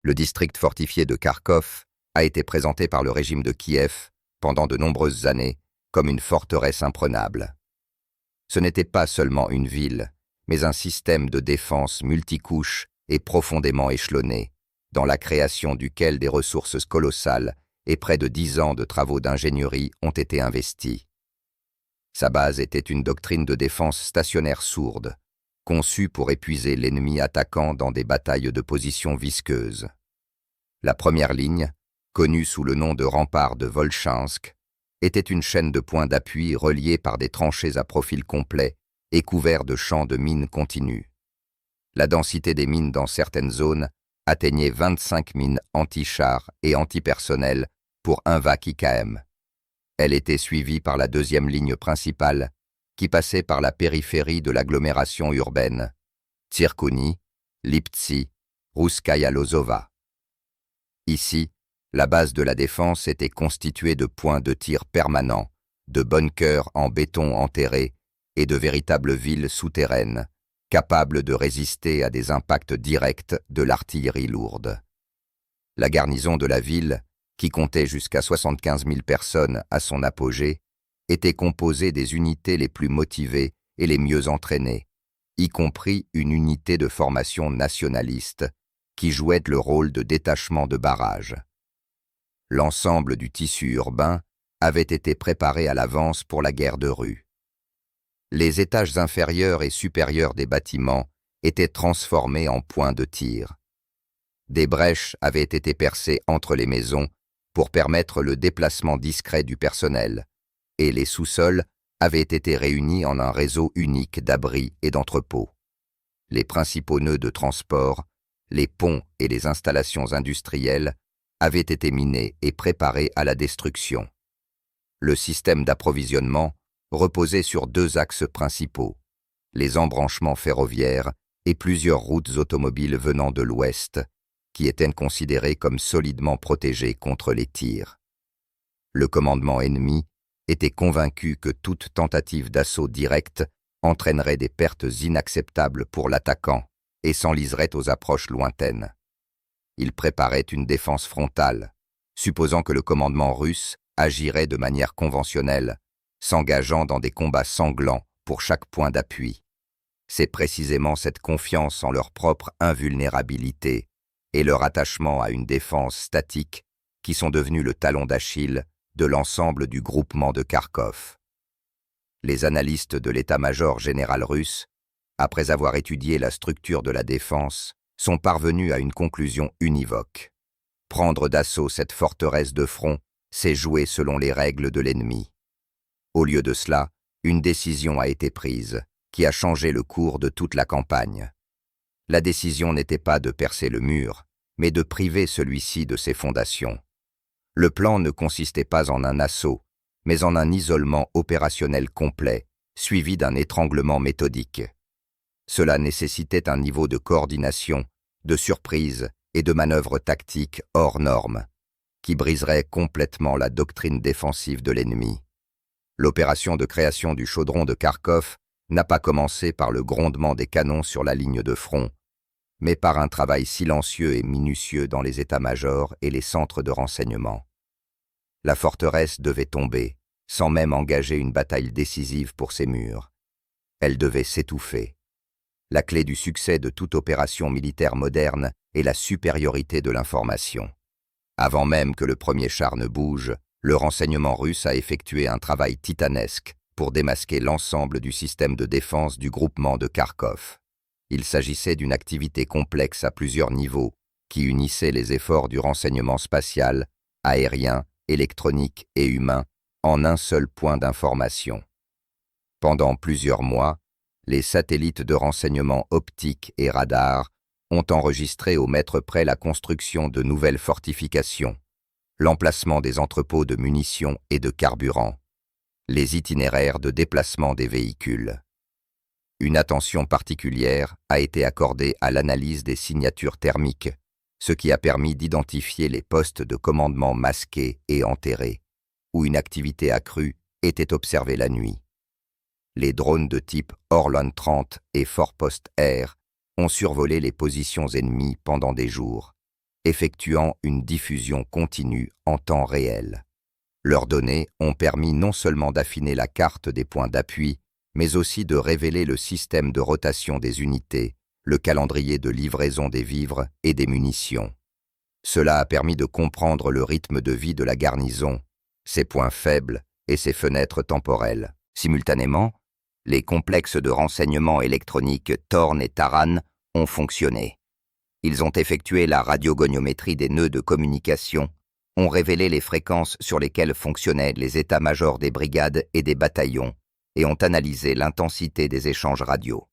Le district fortifié de Kharkov a été présenté par le régime de Kiev pendant de nombreuses années comme une forteresse imprenable. Ce n'était pas seulement une ville, mais un système de défense multicouche et profondément échelonné, dans la création duquel des ressources colossales et près de 10 ans de travaux d'ingénierie ont été investis. Sa base était une doctrine de défense stationnaire sourde, conçue pour épuiser l'ennemi attaquant dans des batailles de position visqueuses. La première ligne, connue sous le nom de rempart de Volchansk, était une chaîne de points d'appui reliés par des tranchées à profil complet et couverts de champs de mines continus. La densité des mines dans certaines zones atteignait 25 mines anti-chars et anti-personnel pour 1 VAK IKM. Elle était suivie par la deuxième ligne principale, qui passait par la périphérie de l'agglomération urbaine, Tsirkouni, Liptsi, Rouskaya Lozova. Ici, la base de la défense était constituée de points de tir permanents, de bunkers en béton enterré et de véritables villes souterraines, capables de résister à des impacts directs de l'artillerie lourde. La garnison de la ville, qui comptait jusqu'à 75 000 personnes à son apogée, était composée des unités les plus motivées et les mieux entraînées, y compris une unité de formation nationaliste qui jouait le rôle de détachement de barrage. L'ensemble du tissu urbain avait été préparé à l'avance pour la guerre de rue. Les étages inférieurs et supérieurs des bâtiments étaient transformés en points de tir. Des brèches avaient été percées entre les maisons pour permettre le déplacement discret du personnel, et les sous-sols avaient été réunis en un réseau unique d'abris et d'entrepôts. Les principaux nœuds de transport, les ponts et les installations industrielles avaient été minés et préparés à la destruction. Le système d'approvisionnement reposait sur 2 axes principaux, les embranchements ferroviaires et plusieurs routes automobiles venant de l'ouest, qui étaient considérées comme solidement protégées contre les tirs. Le commandement ennemi était convaincu que toute tentative d'assaut direct entraînerait des pertes inacceptables pour l'attaquant et s'enliserait aux approches lointaines. Il préparait une défense frontale, supposant que le commandement russe agirait de manière conventionnelle, s'engageant dans des combats sanglants pour chaque point d'appui. C'est précisément cette confiance en leur propre invulnérabilité et leur attachement à une défense statique qui sont devenus le talon d'Achille de l'ensemble du groupement de Kharkov. Les analystes de l'état-major général russe, après avoir étudié la structure de la défense, sont parvenus à une conclusion univoque. Prendre d'assaut cette forteresse de front, c'est jouer selon les règles de l'ennemi. Au lieu de cela, une décision a été prise, qui a changé le cours de toute la campagne. La décision n'était pas de percer le mur, mais de priver celui-ci de ses fondations. Le plan ne consistait pas en un assaut, mais en un isolement opérationnel complet, suivi d'un étranglement méthodique. Cela nécessitait un niveau de coordination, de surprise et de manœuvre tactique hors norme, qui briserait complètement la doctrine défensive de l'ennemi. L'opération de création du chaudron de Kharkov n'a pas commencé par le grondement des canons sur la ligne de front, mais par un travail silencieux et minutieux dans les états-majors et les centres de renseignement. La forteresse devait tomber, sans même engager une bataille décisive pour ses murs. Elle devait s'étouffer. La clé du succès de toute opération militaire moderne est la supériorité de l'information. Avant même que le premier char ne bouge, le renseignement russe a effectué un travail titanesque pour démasquer l'ensemble du système de défense du groupement de Kharkov. Il s'agissait d'une activité complexe à plusieurs niveaux qui unissait les efforts du renseignement spatial, aérien, électronique et humain en un seul point d'information. Pendant plusieurs mois, les satellites de renseignement optique et radar ont enregistré au mètre près la construction de nouvelles fortifications, l'emplacement des entrepôts de munitions et de carburant, les itinéraires de déplacement des véhicules. Une attention particulière a été accordée à l'analyse des signatures thermiques, ce qui a permis d'identifier les postes de commandement masqués et enterrés, où une activité accrue était observée la nuit. Les drones de type Orlan 30 et Forpost Air ont survolé les positions ennemies pendant des jours, effectuant une diffusion continue en temps réel. Leurs données ont permis non seulement d'affiner la carte des points d'appui, mais aussi de révéler le système de rotation des unités, le calendrier de livraison des vivres et des munitions. Cela a permis de comprendre le rythme de vie de la garnison, ses points faibles et ses fenêtres temporelles. Simultanément, les complexes de renseignement électronique Thorn et Taran ont fonctionné. Ils ont effectué la radiogoniométrie des nœuds de communication, ont révélé les fréquences sur lesquelles fonctionnaient les états-majors des brigades et des bataillons et ont analysé l'intensité des échanges radio.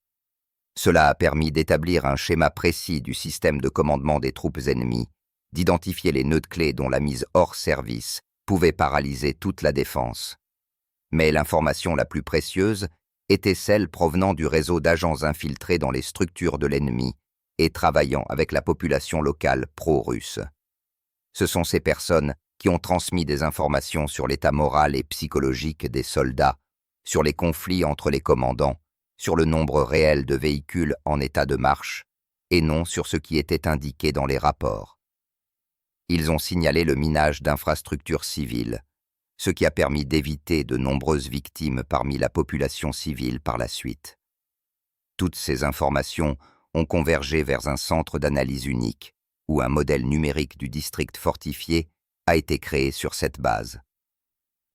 Cela a permis d'établir un schéma précis du système de commandement des troupes ennemies, d'identifier les nœuds de clés dont la mise hors service pouvait paralyser toute la défense. Mais l'information la plus précieuse était celle provenant du réseau d'agents infiltrés dans les structures de l'ennemi et travaillant avec la population locale pro-russe. Ce sont ces personnes qui ont transmis des informations sur l'état moral et psychologique des soldats, sur les conflits entre les commandants, sur le nombre réel de véhicules en état de marche, et non sur ce qui était indiqué dans les rapports. Ils ont signalé le minage d'infrastructures civiles, ce qui a permis d'éviter de nombreuses victimes parmi la population civile par la suite. Toutes ces informations ont convergé vers un centre d'analyse unique, où un modèle numérique du district fortifié a été créé sur cette base.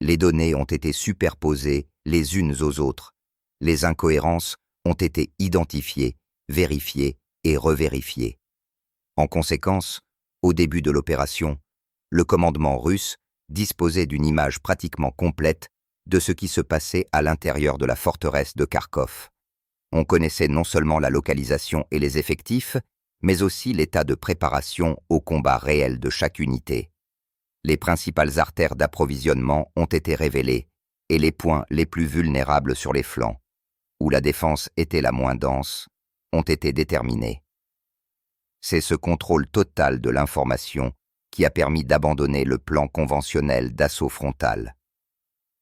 Les données ont été superposées les unes aux autres. Les incohérences ont été identifiées, vérifiées et revérifiées. En conséquence, au début de l'opération, le commandement russe disposait d'une image pratiquement complète de ce qui se passait à l'intérieur de la forteresse de Kharkov. On connaissait non seulement la localisation et les effectifs, mais aussi l'état de préparation au combat réel de chaque unité. Les principales artères d'approvisionnement ont été révélées et les points les plus vulnérables sur les flancs, où la défense était la moins dense, ont été déterminés. C'est ce contrôle total de l'information qui a permis d'abandonner le plan conventionnel d'assaut frontal.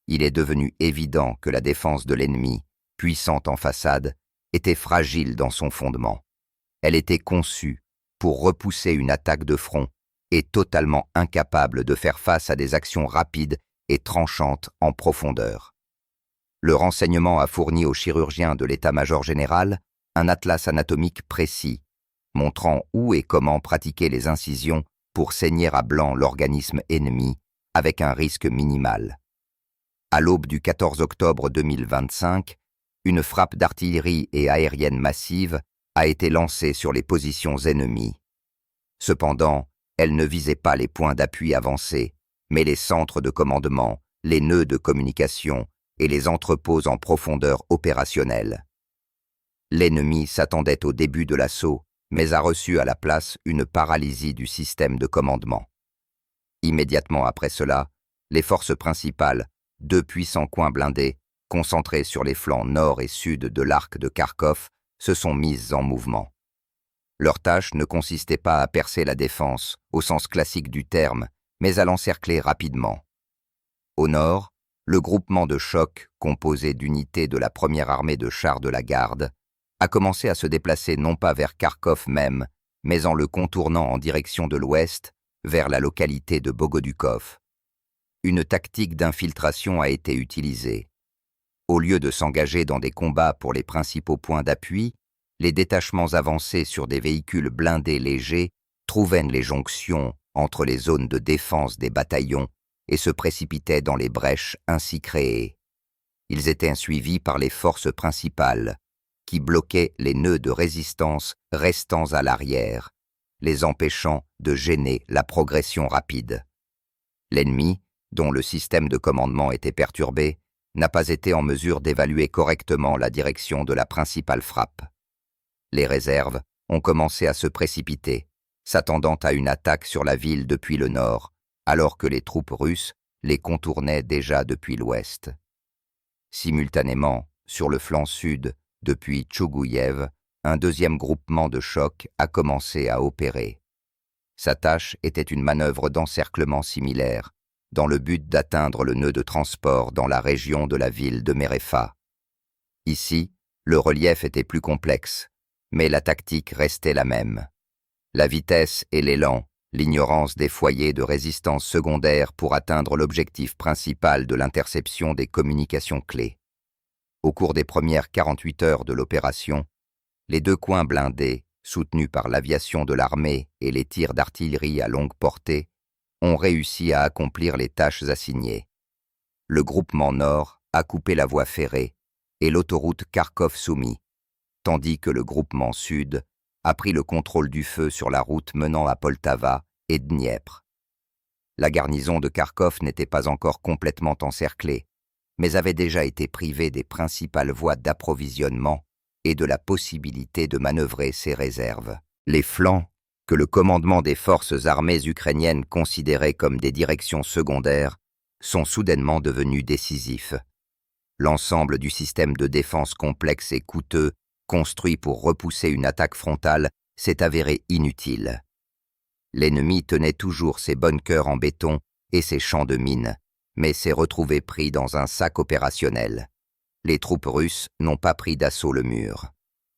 Il est devenu évident que la défense de l'ennemi, puissante en façade, était fragile dans son fondement. Elle était conçue pour repousser une attaque de front et totalement incapable de faire face à des actions rapides et tranchantes en profondeur. Le renseignement a fourni aux chirurgiens de l'état-major général un atlas anatomique précis, montrant où et comment pratiquer les incisions pour saigner à blanc l'organisme ennemi avec un risque minimal. À l'aube du 14 octobre 2025, une frappe d'artillerie et aérienne massive a été lancée sur les positions ennemies. Cependant, elle ne visait pas les points d'appui avancés, mais les centres de commandement, les nœuds de communication et les entrepôts en profondeur opérationnelle. L'ennemi s'attendait au début de l'assaut, mais a reçu à la place une paralysie du système de commandement. Immédiatement après cela, les forces principales, 2 puissants coins blindés, concentrés sur les flancs nord et sud de l'arc de Kharkov, se sont mises en mouvement. Leur tâche ne consistait pas à percer la défense, au sens classique du terme, mais à l'encercler rapidement. Au nord, le groupement de choc, composé d'unités de la première armée de chars de la garde, a commencé à se déplacer non pas vers Kharkov même, mais en le contournant en direction de l'ouest, vers la localité de Bogodukov. Une tactique d'infiltration a été utilisée. Au lieu de s'engager dans des combats pour les principaux points d'appui, les détachements avancés sur des véhicules blindés légers trouvaient les jonctions entre les zones de défense des bataillons et se précipitaient dans les brèches ainsi créées. Ils étaient suivis par les forces principales, qui bloquaient les nœuds de résistance restant à l'arrière, les empêchant de gêner la progression rapide. L'ennemi, dont le système de commandement était perturbé, n'a pas été en mesure d'évaluer correctement la direction de la principale frappe. Les réserves ont commencé à se précipiter, s'attendant à une attaque sur la ville depuis le nord, alors que les troupes russes les contournaient déjà depuis l'ouest. Simultanément, sur le flanc sud, depuis Tchougouïev, un deuxième groupement de choc a commencé à opérer. Sa tâche était une manœuvre d'encerclement similaire, dans le but d'atteindre le nœud de transport dans la région de la ville de Merefa. Ici, le relief était plus complexe, mais la tactique restait la même. La vitesse et l'élan l'ignorance des foyers de résistance secondaire pour atteindre l'objectif principal de l'interception des communications clés. Au cours des premières 48 heures de l'opération, les 2 coins blindés, soutenus par l'aviation de l'armée et les tirs d'artillerie à longue portée, ont réussi à accomplir les tâches assignées. Le groupement Nord a coupé la voie ferrée et l'autoroute Kharkov-Soumy, tandis que le groupement Sud a pris le contrôle du feu sur la route menant à Poltava et Dniepr. La garnison de Kharkov n'était pas encore complètement encerclée, mais avait déjà été privée des principales voies d'approvisionnement et de la possibilité de manœuvrer ses réserves. Les flancs, que le commandement des forces armées ukrainiennes considérait comme des directions secondaires, sont soudainement devenus décisifs. L'ensemble du système de défense complexe et coûteux, construit pour repousser une attaque frontale, s'est avéré inutile. L'ennemi tenait toujours ses bunkers en béton et ses champs de mines, mais s'est retrouvé pris dans un sac opérationnel. Les troupes russes n'ont pas pris d'assaut le mur.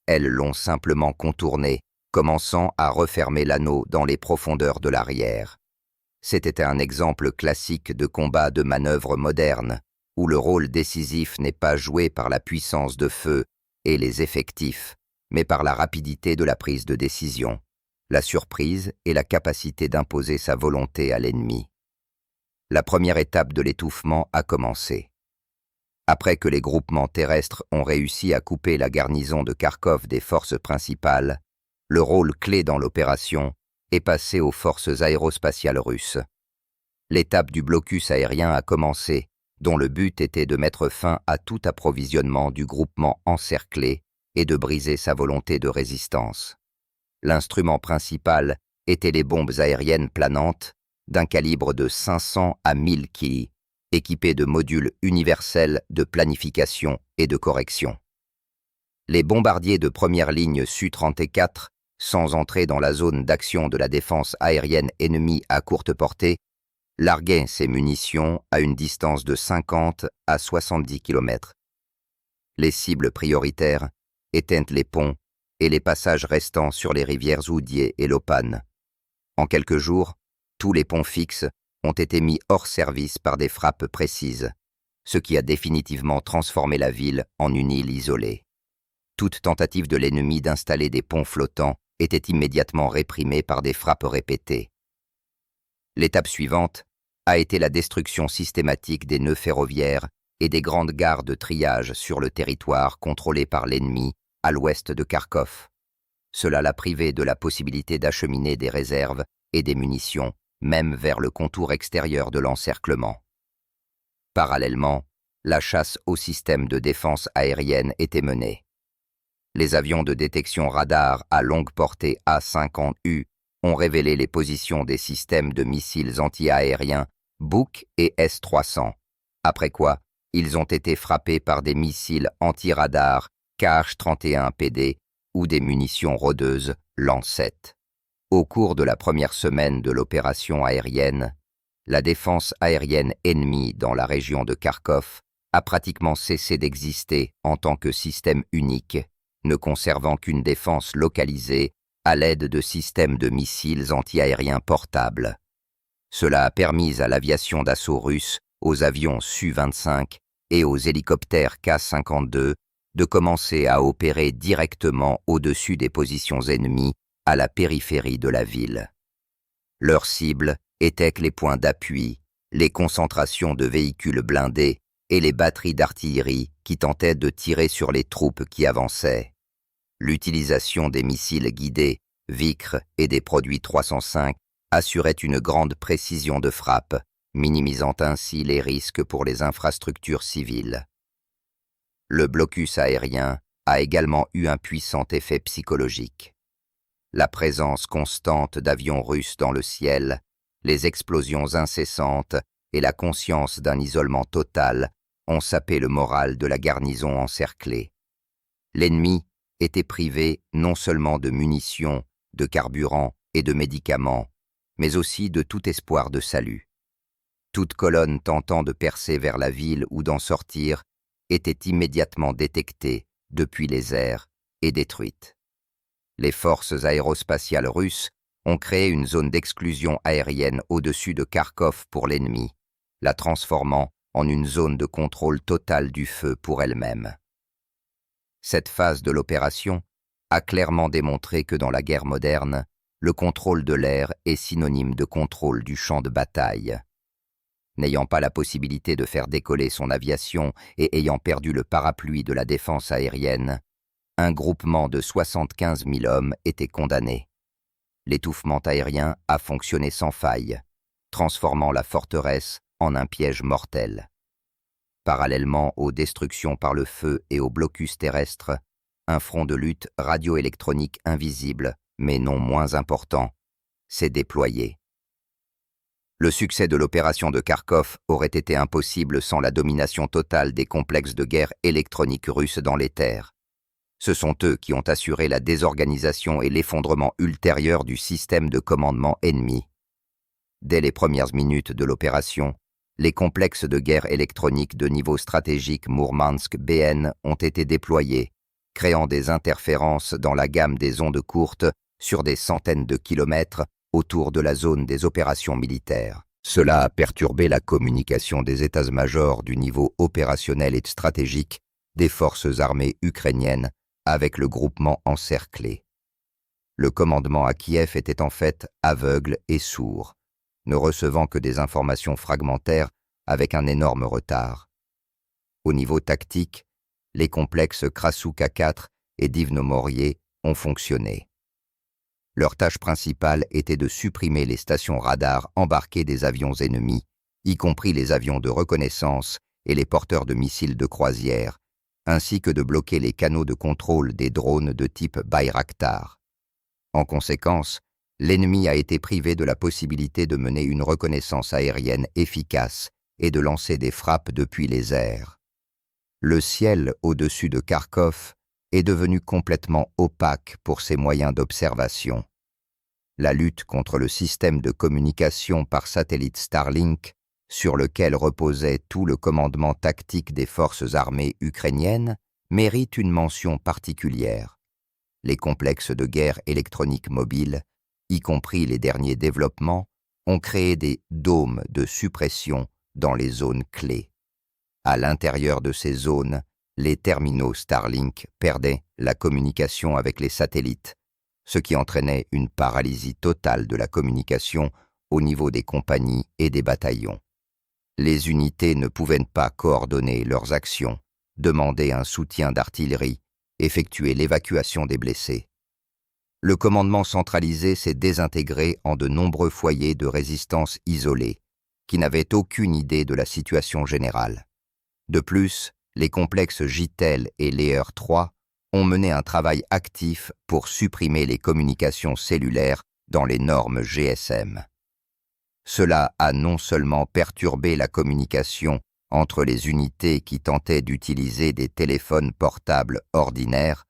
Elles l'ont simplement contourné, commençant à refermer l'anneau dans les profondeurs de l'arrière. C'était un exemple classique de combat de manœuvre moderne, où le rôle décisif n'est pas joué par la puissance de feu et les effectifs, mais par la rapidité de la prise de décision, la surprise et la capacité d'imposer sa volonté à l'ennemi. La première étape de l'étouffement a commencé. Après que les groupements terrestres ont réussi à couper la garnison de Kharkov des forces principales, le rôle clé dans l'opération est passé aux forces aérospatiales russes. L'étape du blocus aérien a commencé, dont le but était de mettre fin à tout approvisionnement du groupement encerclé et de briser sa volonté de résistance. L'instrument principal était les bombes aériennes planantes d'un calibre de 500 à 1000 kg, équipées de modules universels de planification et de correction. Les bombardiers de première ligne Su-34, sans entrer dans la zone d'action de la défense aérienne ennemie à courte portée, larguaient ces munitions à une distance de 50 à 70 km. Les cibles prioritaires étaient les ponts et les passages restants sur les rivières Oudier et Lopan. En quelques jours, tous les ponts fixes ont été mis hors service par des frappes précises, ce qui a définitivement transformé la ville en une île isolée. Toute tentative de l'ennemi d'installer des ponts flottants était immédiatement réprimée par des frappes répétées. L'étape suivante a été la destruction systématique des nœuds ferroviaires et des grandes gares de triage sur le territoire contrôlé par l'ennemi à l'ouest de Kharkov. Cela l'a privé de la possibilité d'acheminer des réserves et des munitions, même vers le contour extérieur de l'encerclement. Parallèlement, la chasse au système de défense aérienne était menée. Les avions de détection radar à longue portée A-50U ont révélé les positions des systèmes de missiles anti-aériens Buk et S-300, après quoi ils ont été frappés par des missiles anti-radar KH-31PD ou des munitions rôdeuses Lancet. Au cours de la première semaine de l'opération aérienne, la défense aérienne ennemie dans la région de Kharkov a pratiquement cessé d'exister en tant que système unique, ne conservant qu'une défense localisée à l'aide de systèmes de missiles antiaériens portables. Cela a permis à l'aviation d'assaut russe, aux avions Su-25 et aux hélicoptères K-52 de commencer à opérer directement au-dessus des positions ennemies à la périphérie de la ville. Leurs cibles étaient les points d'appui, les concentrations de véhicules blindés et les batteries d'artillerie qui tentaient de tirer sur les troupes qui avançaient. L'utilisation des missiles guidés, Vikr et des produits 305 assurait une grande précision de frappe, minimisant ainsi les risques pour les infrastructures civiles. Le blocus aérien a également eu un puissant effet psychologique. La présence constante d'avions russes dans le ciel, les explosions incessantes et la conscience d'un isolement total ont sapé le moral de la garnison encerclée. L'ennemi était privé non seulement de munitions, de carburant et de médicaments, mais aussi de tout espoir de salut. Toute colonne tentant de percer vers la ville ou d'en sortir était immédiatement détectée depuis les airs et détruite. Les forces aérospatiales russes ont créé une zone d'exclusion aérienne au-dessus de Kharkov pour l'ennemi, la transformant en une zone de contrôle total du feu pour elle-même. Cette phase de l'opération a clairement démontré que dans la guerre moderne, le contrôle de l'air est synonyme de contrôle du champ de bataille. N'ayant pas la possibilité de faire décoller son aviation et ayant perdu le parapluie de la défense aérienne, un groupement de 75 000 hommes était condamné. L'étouffement aérien a fonctionné sans faille, transformant la forteresse en un piège mortel. Parallèlement aux destructions par le feu et au blocus terrestre, un front de lutte radioélectronique invisible, mais non moins important, s'est déployé. Le succès de l'opération de Kharkov aurait été impossible sans la domination totale des complexes de guerre électronique russes dans les terres. Ce sont eux qui ont assuré la désorganisation et l'effondrement ultérieur du système de commandement ennemi. Dès les premières minutes de l'opération, les complexes de guerre électronique de niveau stratégique Mourmansk-BN ont été déployés, créant des interférences dans la gamme des ondes courtes sur des centaines de kilomètres autour de la zone des opérations militaires. Cela a perturbé la communication des états-majors du niveau opérationnel et stratégique des forces armées ukrainiennes avec le groupement encerclé. Le commandement à Kiev était en fait aveugle et sourd, ne recevant que des informations fragmentaires avec un énorme retard. Au niveau tactique, les complexes Krasukha 4 et Divnomorier ont fonctionné. Leur tâche principale était de supprimer les stations radars embarquées des avions ennemis, y compris les avions de reconnaissance et les porteurs de missiles de croisière, ainsi que de bloquer les canaux de contrôle des drones de type Bayraktar. En conséquence, l'ennemi a été privé de la possibilité de mener une reconnaissance aérienne efficace et de lancer des frappes depuis les airs. Le ciel au-dessus de Kharkov est devenu complètement opaque pour ses moyens d'observation. La lutte contre le système de communication par satellite Starlink, sur lequel reposait tout le commandement tactique des forces armées ukrainiennes, mérite une mention particulière. Les complexes de guerre électronique mobiles, y compris les derniers développements, ont créé des dômes de suppression dans les zones clés. À l'intérieur de ces zones, les terminaux Starlink perdaient la communication avec les satellites, ce qui entraînait une paralysie totale de la communication au niveau des compagnies et des bataillons. Les unités ne pouvaient pas coordonner leurs actions, demander un soutien d'artillerie, effectuer l'évacuation des blessés. Le commandement centralisé s'est désintégré en de nombreux foyers de résistance isolés, qui n'avaient aucune idée de la situation générale. De plus, les complexes JTEL et Lear 3 ont mené un travail actif pour supprimer les communications cellulaires dans les normes GSM. Cela a non seulement perturbé la communication entre les unités qui tentaient d'utiliser des téléphones portables ordinaires,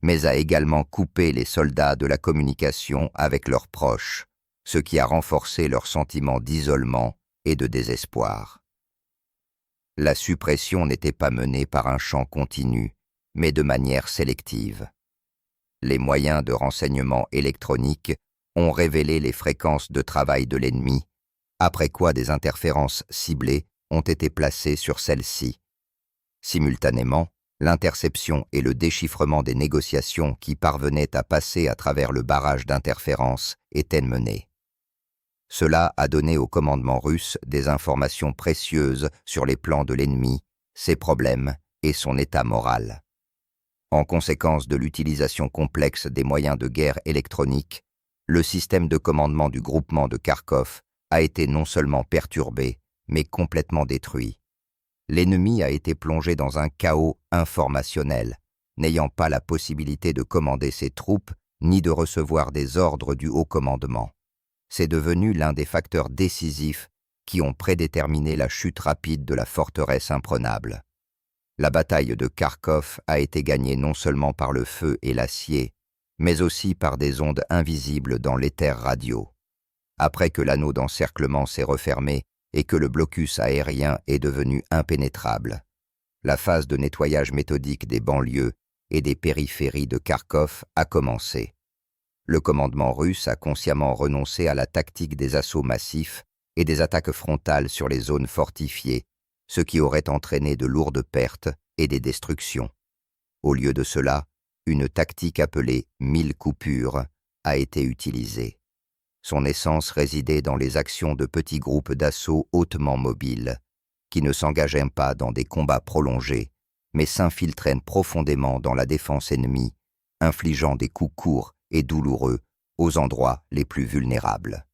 mais a également coupé les soldats de la communication avec leurs proches, ce qui a renforcé leur sentiment d'isolement et de désespoir. La suppression n'était pas menée par un champ continu, mais de manière sélective. Les moyens de renseignement électronique ont révélé les fréquences de travail de l'ennemi, après quoi des interférences ciblées ont été placées sur celles-ci. Simultanément, l'interception et le déchiffrement des négociations qui parvenaient à passer à travers le barrage d'interférences étaient menés. Cela a donné au commandement russe des informations précieuses sur les plans de l'ennemi, ses problèmes et son état moral. En conséquence de l'utilisation complexe des moyens de guerre électroniques, le système de commandement du groupement de Kharkov a été non seulement perturbé, mais complètement détruit. L'ennemi a été plongé dans un chaos informationnel, n'ayant pas la possibilité de commander ses troupes ni de recevoir des ordres du haut commandement. C'est devenu l'un des facteurs décisifs qui ont prédéterminé la chute rapide de la forteresse imprenable. La bataille de Kharkov a été gagnée non seulement par le feu et l'acier, mais aussi par des ondes invisibles dans l'éther radio. Après que l'anneau d'encerclement s'est refermé et que le blocus aérien est devenu impénétrable, la phase de nettoyage méthodique des banlieues et des périphéries de Kharkov a commencé. Le commandement russe a consciemment renoncé à la tactique des assauts massifs et des attaques frontales sur les zones fortifiées, ce qui aurait entraîné de lourdes pertes et des destructions. Au lieu de cela, une tactique appelée « 1000 coupures » a été utilisée. Son essence résidait dans les actions de petits groupes d'assaut hautement mobiles, qui ne s'engageaient pas dans des combats prolongés, mais s'infiltraient profondément dans la défense ennemie, infligeant des coups courts et douloureux aux endroits les plus vulnérables.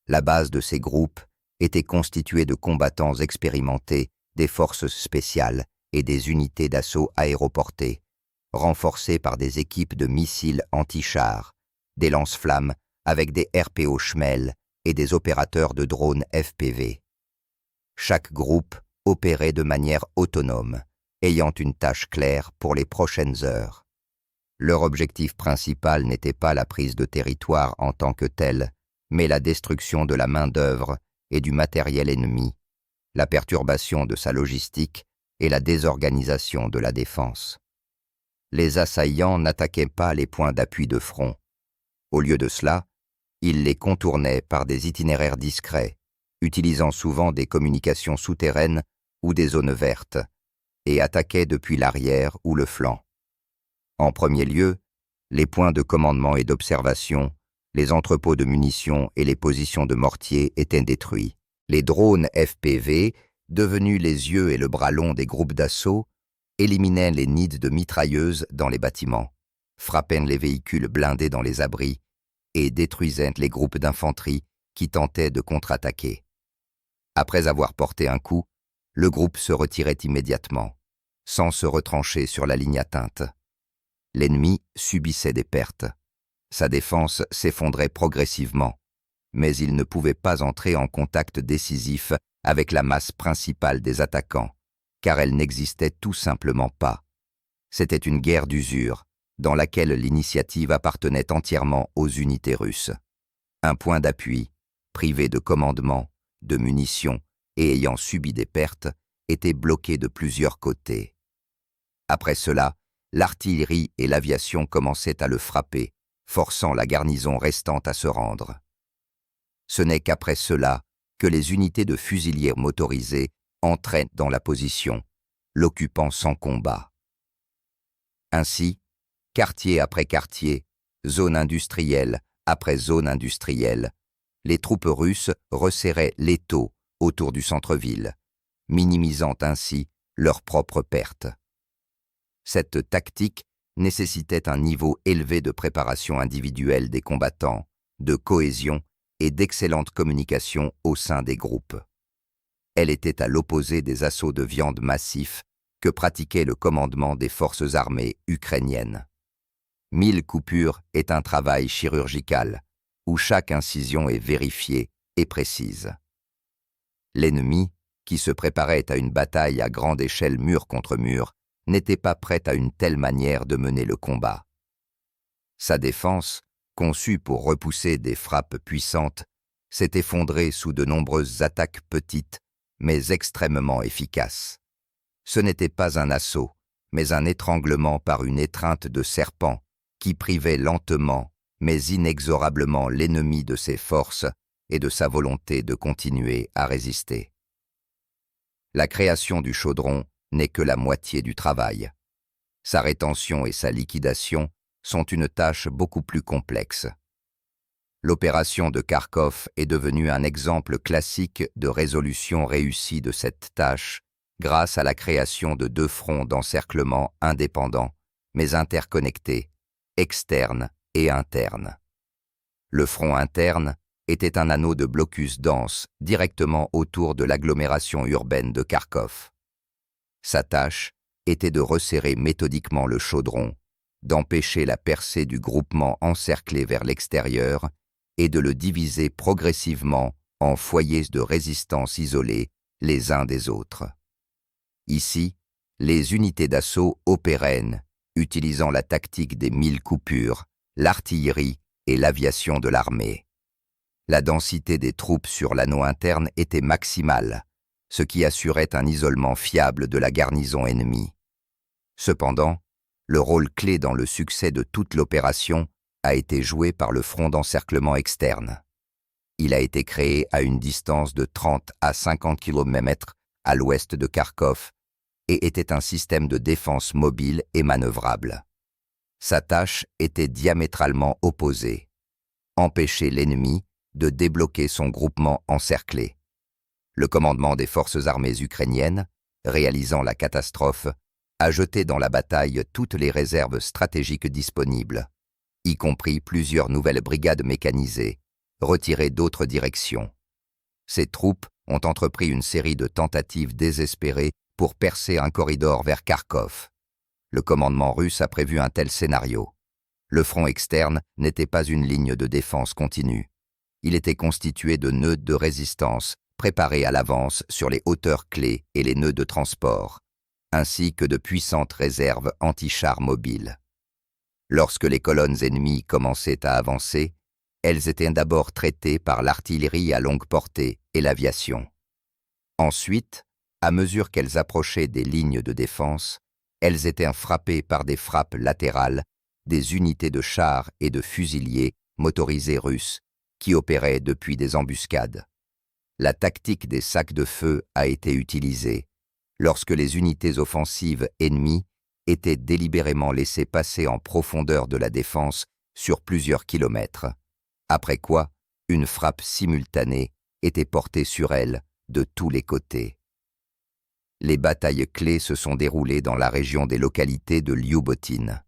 La base de ces groupes était constituée de combattants expérimentés des forces spéciales et des unités d'assaut aéroportées, renforcés par des équipes de missiles anti-chars, des lance-flammes avec des RPO Schmel et des opérateurs de drones FPV. Chaque groupe opérait de manière autonome, ayant une tâche claire pour les prochaines heures. Leur objectif principal n'était pas la prise de territoire en tant que telle, mais la destruction de la main-d'œuvre et du matériel ennemi, la perturbation de sa logistique et la désorganisation de la défense. Les assaillants n'attaquaient pas les points d'appui de front. Au lieu de cela, ils les contournaient par des itinéraires discrets, utilisant souvent des communications souterraines ou des zones vertes, et attaquaient depuis l'arrière ou le flanc. En premier lieu, les points de commandement et d'observation, les entrepôts de munitions et les positions de mortiers étaient détruits. Les drones FPV, devenus les yeux et le bras long des groupes d'assaut, éliminaient les nids de mitrailleuses dans les bâtiments, frappaient les véhicules blindés dans les abris et détruisaient les groupes d'infanterie qui tentaient de contre-attaquer. Après avoir porté un coup, le groupe se retirait immédiatement, sans se retrancher sur la ligne atteinte. L'ennemi subissait des pertes. Sa défense s'effondrait progressivement, mais il ne pouvait pas entrer en contact décisif avec la masse principale des attaquants, car elle n'existait tout simplement pas. C'était une guerre d'usure, dans laquelle l'initiative appartenait entièrement aux unités russes. Un point d'appui, privé de commandement, de munitions et ayant subi des pertes, était bloqué de plusieurs côtés. Après cela, l'artillerie et l'aviation commençaient à le frapper, forçant la garnison restante à se rendre. Ce n'est qu'après cela que les unités de fusiliers motorisés entraient dans la position, l'occupant sans combat. Ainsi, quartier après quartier, zone industrielle après zone industrielle, les troupes russes resserraient l'étau autour du centre-ville, minimisant ainsi leurs propres pertes. Cette tactique nécessitait un niveau élevé de préparation individuelle des combattants, de cohésion et d'excellente communication au sein des groupes. Elle était à l'opposé des assauts de viande massifs que pratiquait le commandement des forces armées ukrainiennes. 1000 coupures est un travail chirurgical, où chaque incision est vérifiée et précise. L'ennemi, qui se préparait à une bataille à grande échelle mur contre mur, n'était pas prêt à une telle manière de mener le combat. Sa défense, conçue pour repousser des frappes puissantes, s'est effondrée sous de nombreuses attaques petites, mais extrêmement efficaces. Ce n'était pas un assaut, mais un étranglement par une étreinte de serpent qui privait lentement, mais inexorablement l'ennemi de ses forces et de sa volonté de continuer à résister. La création du chaudron n'est que la moitié du travail. Sa rétention et sa liquidation sont une tâche beaucoup plus complexe. L'opération de Kharkov est devenue un exemple classique de résolution réussie de cette tâche grâce à la création de 2 fronts d'encerclement indépendants, mais interconnectés, externes et internes. Le front interne était un anneau de blocus dense directement autour de l'agglomération urbaine de Kharkov. Sa tâche était de resserrer méthodiquement le chaudron, d'empêcher la percée du groupement encerclé vers l'extérieur et de le diviser progressivement en foyers de résistance isolés les uns des autres. Ici, les unités d'assaut opéraient, utilisant la tactique des 1000 coupures, l'artillerie et l'aviation de l'armée. La densité des troupes sur l'anneau interne était maximale, ce qui assurait un isolement fiable de la garnison ennemie. Cependant, le rôle clé dans le succès de toute l'opération a été joué par le front d'encerclement externe. Il a été créé à une distance de 30 à 50 km à l'ouest de Kharkov et était un système de défense mobile et manœuvrable. Sa tâche était diamétralement opposée: empêcher l'ennemi de débloquer son groupement encerclé. Le commandement des forces armées ukrainiennes, réalisant la catastrophe, a jeté dans la bataille toutes les réserves stratégiques disponibles, y compris plusieurs nouvelles brigades mécanisées, retirées d'autres directions. Ces troupes ont entrepris une série de tentatives désespérées pour percer un corridor vers Kharkov. Le commandement russe a prévu un tel scénario. Le front externe n'était pas une ligne de défense continue. Il était constitué de nœuds de résistance préparés à l'avance sur les hauteurs clés et les nœuds de transport, ainsi que de puissantes réserves anti-chars mobiles. Lorsque les colonnes ennemies commençaient à avancer, elles étaient d'abord traitées par l'artillerie à longue portée et l'aviation. Ensuite, à mesure qu'elles approchaient des lignes de défense, elles étaient frappées par des frappes latérales des unités de chars et de fusiliers motorisés russes qui opéraient depuis des embuscades. La tactique des sacs de feu a été utilisée lorsque les unités offensives ennemies étaient délibérément laissées passer en profondeur de la défense sur plusieurs kilomètres, après quoi une frappe simultanée était portée sur elles de tous les côtés. Les batailles clés se sont déroulées dans la région des localités de Lyubotyne.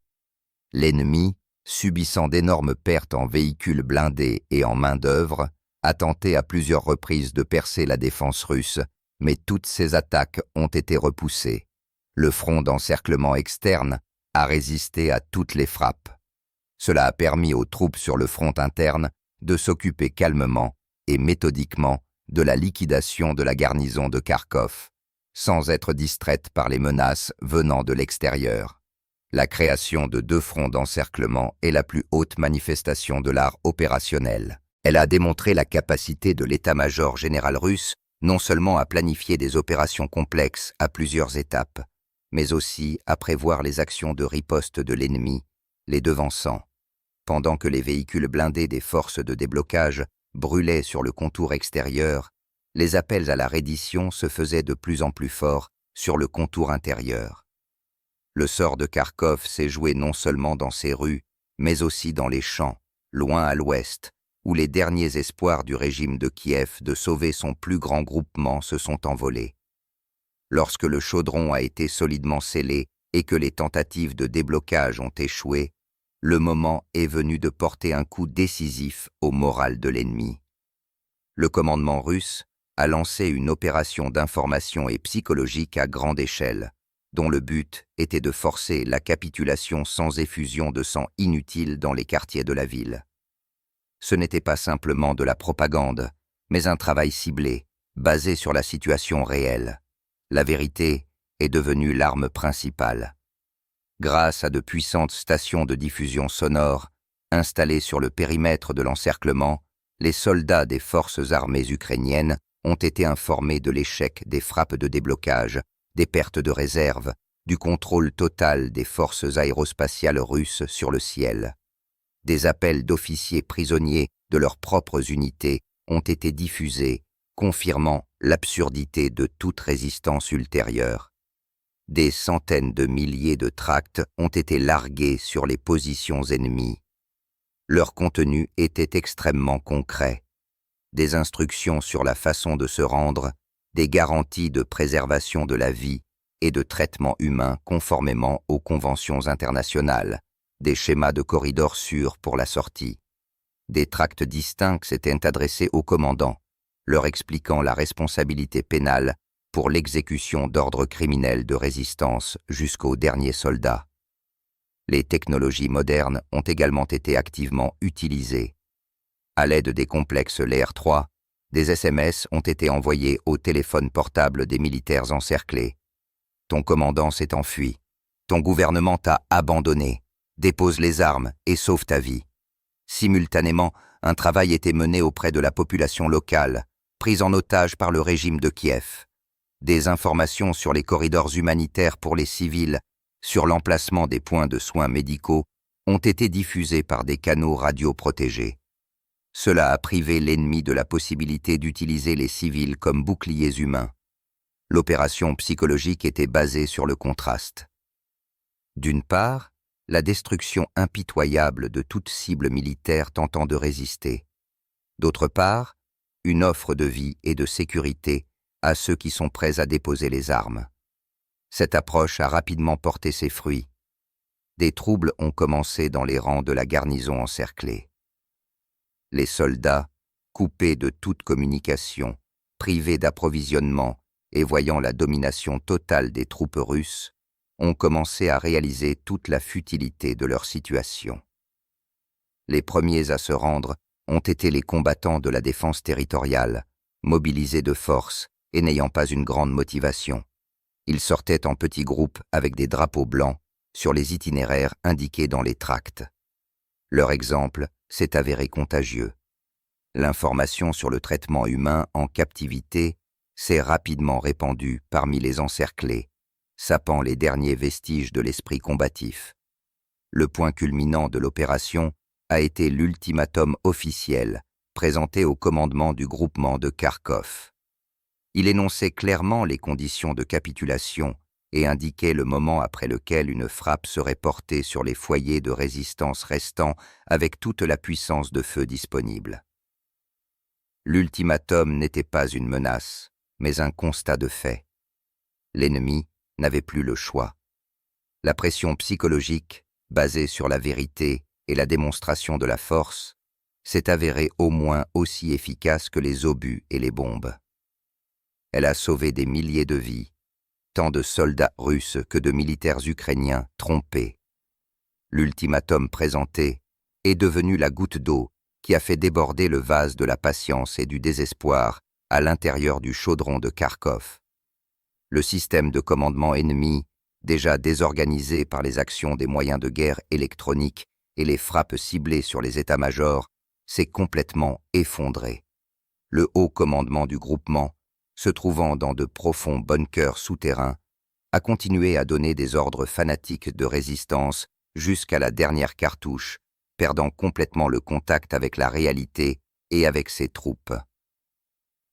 L'ennemi, subissant d'énormes pertes en véhicules blindés et en main-d'œuvre, a tenté à plusieurs reprises de percer la défense russe, mais toutes ces attaques ont été repoussées. Le front d'encerclement externe a résisté à toutes les frappes. Cela a permis aux troupes sur le front interne de s'occuper calmement et méthodiquement de la liquidation de la garnison de Kharkov, sans être distraites par les menaces venant de l'extérieur. La création de 2 fronts d'encerclement est la plus haute manifestation de l'art opérationnel. Elle a démontré la capacité de l'état-major général russe non seulement à planifier des opérations complexes à plusieurs étapes, mais aussi à prévoir les actions de riposte de l'ennemi, les devançant. Pendant que les véhicules blindés des forces de déblocage brûlaient sur le contour extérieur, les appels à la reddition se faisaient de plus en plus forts sur le contour intérieur. Le sort de Kharkov s'est joué non seulement dans ses rues, mais aussi dans les champs, loin à l'ouest, où les derniers espoirs du régime de Kiev de sauver son plus grand groupement se sont envolés. Lorsque le chaudron a été solidement scellé et que les tentatives de déblocage ont échoué, le moment est venu de porter un coup décisif au moral de l'ennemi. Le commandement russe a lancé une opération d'information et psychologique à grande échelle, dont le but était de forcer la capitulation sans effusion de sang inutile dans les quartiers de la ville. Ce n'était pas simplement de la propagande, mais un travail ciblé, basé sur la situation réelle. La vérité est devenue l'arme principale. Grâce à de puissantes stations de diffusion sonore installées sur le périmètre de l'encerclement, les soldats des forces armées ukrainiennes ont été informés de l'échec des frappes de déblocage, des pertes de réserve, du contrôle total des forces aérospatiales russes sur le ciel. Des appels d'officiers prisonniers de leurs propres unités ont été diffusés, confirmant l'absurdité de toute résistance ultérieure. Des centaines de milliers de tracts ont été largués sur les positions ennemies. Leur contenu était extrêmement concret. Des instructions sur la façon de se rendre, des garanties de préservation de la vie et de traitement humain conformément aux conventions internationales, des schémas de corridors sûrs pour la sortie. Des tracts distincts s'étaient adressés aux commandants, leur expliquant la responsabilité pénale pour l'exécution d'ordres criminels de résistance jusqu'aux derniers soldats. Les technologies modernes ont également été activement utilisées. À l'aide des complexes Lear-3, des SMS ont été envoyés au téléphone portable des militaires encerclés. Ton commandant s'est enfui. Ton gouvernement t'a abandonné. Dépose les armes et sauve ta vie. Simultanément, un travail était mené auprès de la population locale, prise en otage par le régime de Kiev. Des informations sur les corridors humanitaires pour les civils, sur l'emplacement des points de soins médicaux ont été diffusés par des canaux radio protégés. Cela a privé l'ennemi de la possibilité d'utiliser les civils comme boucliers humains. L'opération psychologique était basée sur le contraste. D'une part, la destruction impitoyable de toute cible militaire tentant de résister. D'autre part, une offre de vie et de sécurité à ceux qui sont prêts à déposer les armes. Cette approche a rapidement porté ses fruits. Des troubles ont commencé dans les rangs de la garnison encerclée. Les soldats, coupés de toute communication, privés d'approvisionnement et voyant la domination totale des troupes russes, ont commencé à réaliser toute la futilité de leur situation. Les premiers à se rendre ont été les combattants de la défense territoriale, mobilisés de force et n'ayant pas une grande motivation. Ils sortaient en petits groupes avec des drapeaux blancs sur les itinéraires indiqués dans les tracts. Leur exemple s'est avéré contagieux. L'information sur le traitement humain en captivité s'est rapidement répandue parmi les encerclés, sapant les derniers vestiges de l'esprit combatif. Le point culminant de l'opération a été l'ultimatum officiel présenté au commandement du groupement de Kharkov. Il énonçait clairement les conditions de capitulation et indiquait le moment après lequel une frappe serait portée sur les foyers de résistance restants avec toute la puissance de feu disponible. L'ultimatum n'était pas une menace, mais un constat de fait. L'ennemi n'avait plus le choix. La pression psychologique, basée sur la vérité et la démonstration de la force, s'est avérée au moins aussi efficace que les obus et les bombes. Elle a sauvé des milliers de vies, tant de soldats russes que de militaires ukrainiens trompés. L'ultimatum présenté est devenu la goutte d'eau qui a fait déborder le vase de la patience et du désespoir à l'intérieur du chaudron de Kharkov. Le système de commandement ennemi, déjà désorganisé par les actions des moyens de guerre électroniques et les frappes ciblées sur les états-majors, s'est complètement effondré. Le haut commandement du groupement, se trouvant dans de profonds bunkers souterrains, a continué à donner des ordres fanatiques de résistance jusqu'à la dernière cartouche, perdant complètement le contact avec la réalité et avec ses troupes.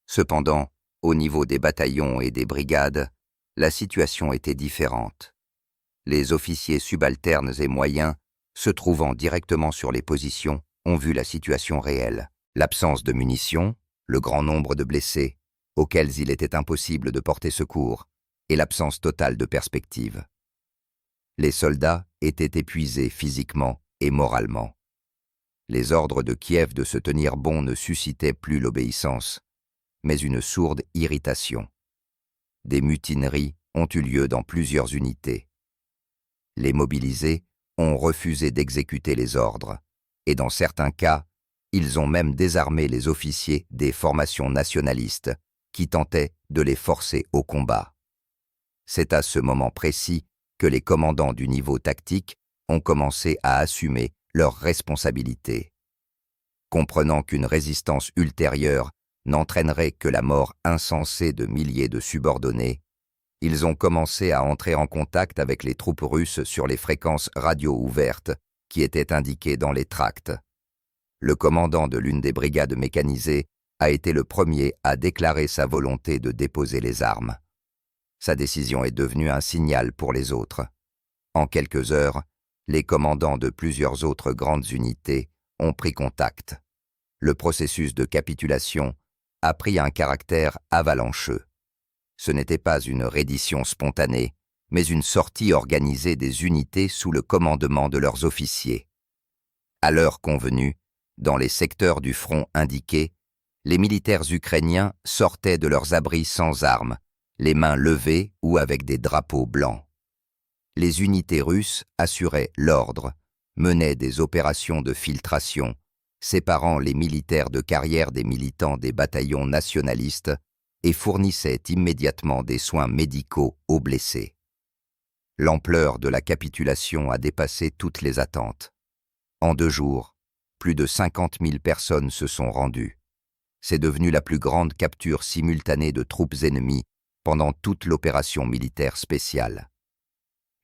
Cependant, au niveau des bataillons et des brigades, la situation était différente. Les officiers subalternes et moyens, se trouvant directement sur les positions, ont vu la situation réelle. L'absence de munitions, le grand nombre de blessés, auxquels il était impossible de porter secours, et l'absence totale de perspective. Les soldats étaient épuisés physiquement et moralement. Les ordres de Kiev de se tenir bon ne suscitaient plus l'obéissance, mais une sourde irritation. Des mutineries ont eu lieu dans plusieurs unités. Les mobilisés ont refusé d'exécuter les ordres, et dans certains cas, ils ont même désarmé les officiers des formations nationalistes qui tentaient de les forcer au combat. C'est à ce moment précis que les commandants du niveau tactique ont commencé à assumer leurs responsabilités. Comprenant qu'une résistance ultérieure n'entraînerait que la mort insensée de milliers de subordonnés, ils ont commencé à entrer en contact avec les troupes russes sur les fréquences radio ouvertes qui étaient indiquées dans les tracts. Le commandant de l'une des brigades mécanisées a été le premier à déclarer sa volonté de déposer les armes. Sa décision est devenue un signal pour les autres. En quelques heures, les commandants de plusieurs autres grandes unités ont pris contact. Le processus de capitulation a pris un caractère avalancheux. Ce n'était pas une reddition spontanée, mais une sortie organisée des unités sous le commandement de leurs officiers. À l'heure convenue, dans les secteurs du front indiqués, les militaires ukrainiens sortaient de leurs abris sans armes, les mains levées ou avec des drapeaux blancs. Les unités russes assuraient l'ordre, menaient des opérations de filtration, séparant les militaires de carrière des militants des bataillons nationalistes et fournissaient immédiatement des soins médicaux aux blessés. L'ampleur de la capitulation a dépassé toutes les attentes. En 2 jours, plus de 50 000 personnes se sont rendues. C'est devenu la plus grande capture simultanée de troupes ennemies pendant toute l'opération militaire spéciale.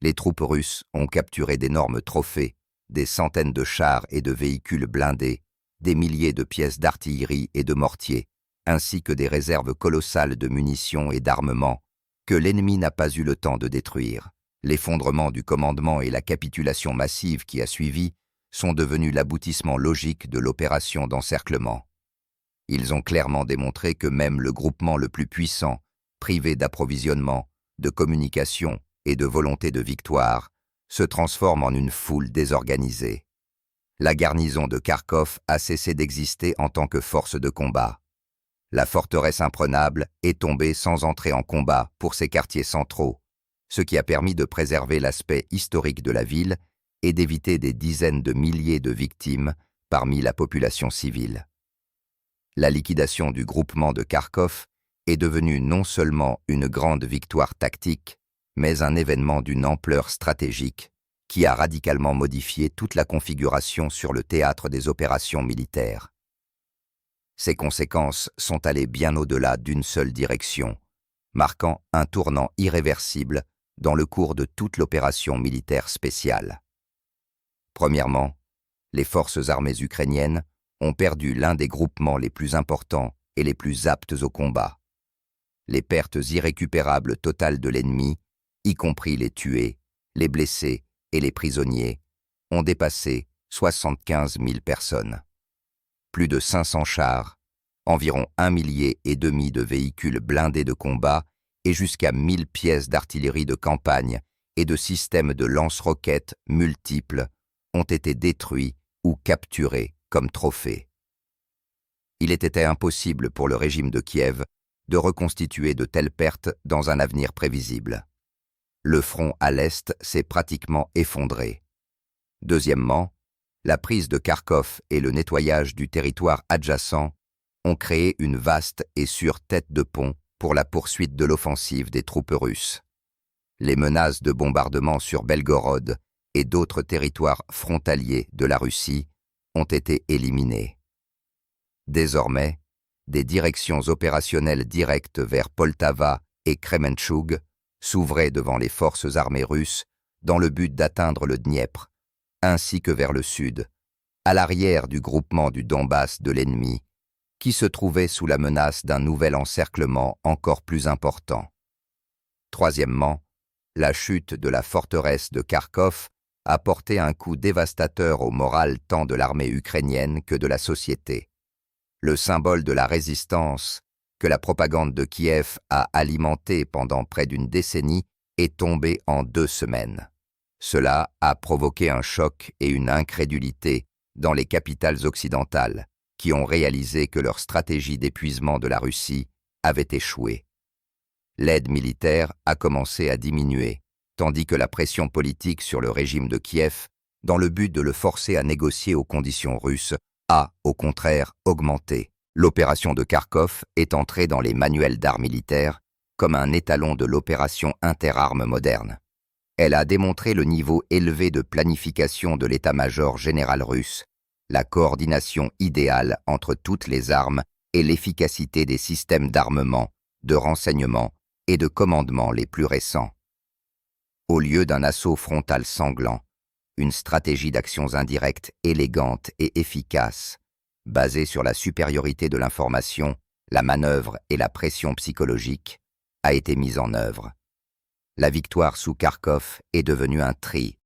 Les troupes russes ont capturé d'énormes trophées, des centaines de chars et de véhicules blindés, des milliers de pièces d'artillerie et de mortiers, ainsi que des réserves colossales de munitions et d'armements que l'ennemi n'a pas eu le temps de détruire. L'effondrement du commandement et la capitulation massive qui a suivi sont devenus l'aboutissement logique de l'opération d'encerclement. Ils ont clairement démontré que même le groupement le plus puissant, privé d'approvisionnement, de communication et de volonté de victoire, se transforme en une foule désorganisée. La garnison de Kharkov a cessé d'exister en tant que force de combat. La forteresse imprenable est tombée sans entrer en combat pour ses quartiers centraux, ce qui a permis de préserver l'aspect historique de la ville et d'éviter des dizaines de milliers de victimes parmi la population civile. La liquidation du groupement de Kharkov est devenue non seulement une grande victoire tactique, mais un événement d'une ampleur stratégique qui a radicalement modifié toute la configuration sur le théâtre des opérations militaires. Ses conséquences sont allées bien au-delà d'une seule direction, marquant un tournant irréversible dans le cours de toute l'opération militaire spéciale. Premièrement, les forces armées ukrainiennes ont perdu l'un des groupements les plus importants et les plus aptes au combat. Les pertes irrécupérables totales de l'ennemi, y compris les tués, les blessés et les prisonniers, ont dépassé 75 000 personnes. Plus de 500 chars, environ 1,5 millier de véhicules blindés de combat et jusqu'à 1000 pièces d'artillerie de campagne et de systèmes de lance-roquettes multiples ont été détruits ou capturés comme trophées. Il était impossible pour le régime de Kiev de reconstituer de telles pertes dans un avenir prévisible. Le front à l'est s'est pratiquement effondré. Deuxièmement, la prise de Kharkov et le nettoyage du territoire adjacent ont créé une vaste et sûre tête de pont pour la poursuite de l'offensive des troupes russes. Les menaces de bombardement sur Belgorod et d'autres territoires frontaliers de la Russie ont été éliminées. Désormais, des directions opérationnelles directes vers Poltava et Kremenchug s'ouvraient devant les forces armées russes dans le but d'atteindre le Dniepr, ainsi que vers le sud, à l'arrière du groupement du Donbass de l'ennemi, qui se trouvait sous la menace d'un nouvel encerclement encore plus important. Troisièmement, la chute de la forteresse de Kharkov a porté un coup dévastateur au moral tant de l'armée ukrainienne que de la société. Le symbole de la résistance que la propagande de Kiev a alimenté pendant près d'une décennie est tombé en 2 semaines. Cela a provoqué un choc et une incrédulité dans les capitales occidentales qui ont réalisé que leur stratégie d'épuisement de la Russie avait échoué. L'aide militaire a commencé à diminuer, tandis que la pression politique sur le régime de Kiev, dans le but de le forcer à négocier aux conditions russes, a, au contraire, augmenté. L'opération de Kharkov est entrée dans les manuels d'art militaire comme un étalon de l'opération interarmes moderne. Elle a démontré le niveau élevé de planification de l'état-major général russe, la coordination idéale entre toutes les armes et l'efficacité des systèmes d'armement, de renseignement et de commandement les plus récents. Au lieu d'un assaut frontal sanglant, une stratégie d'actions indirectes élégante et efficace, basée sur la supériorité de l'information, la manœuvre et la pression psychologique, a été mise en œuvre. La victoire sous Kharkov est devenue un tri